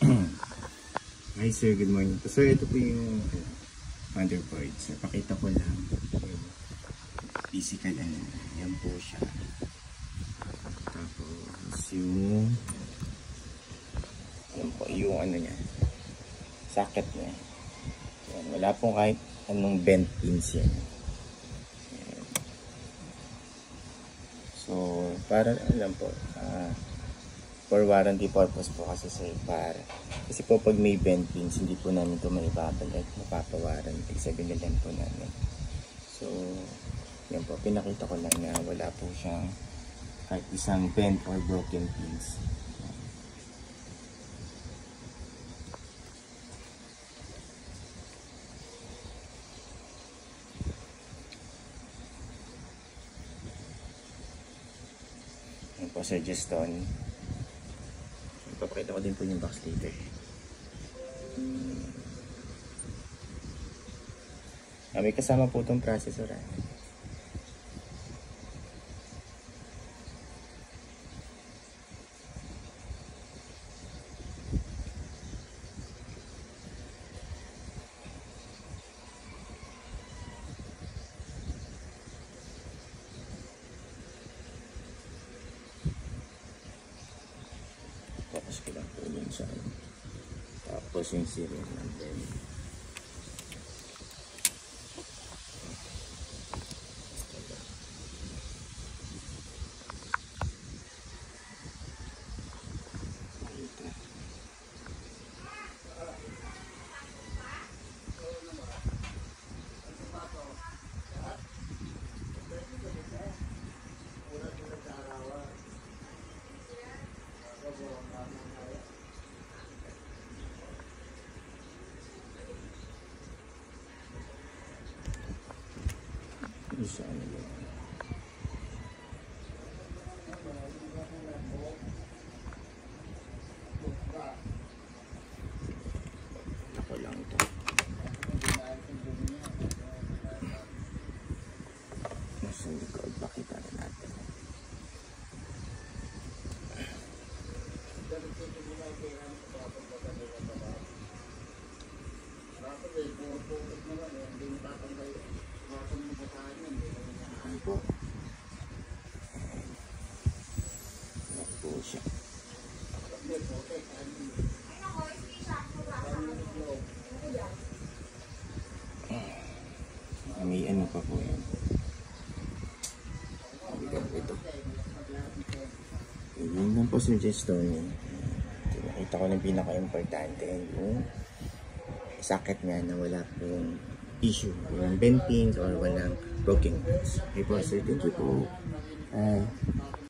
Hi sir, good morning po. Sir, ito po yung motherboards. Pakita ko lang yung physical ano. Yan po siya. Tapos yung yan po yung ano niya. Socket niya. Yan, wala pong kahit anong bent pins yan. Yan. So, para alam po, for warranty purpose po kasi sir, kasi po pag may bent pins, hindi po namin ito maibabalik, mapapawarranty sa binilhan po namin. So, yan po, pinakita ko lang na wala po siyang kahit isang bent or broken pins. Yan po sir, Juston. Papakita ko din po yung box later. May kasama po itong processor. Tapos ko lang po yun siya. Tapos yung serial number. Isa ano yun. Ako lang ito. Nasa likod, pakita na natin. Ayan po. Ayan po siya. May ano pa po yan. Ito. Yun lang po suggestion niya. Nakita ko ng pinaka-importante yung socket niya na wala pong issue, walang bent pins or walang broken pins. Okay po sir, thank you po.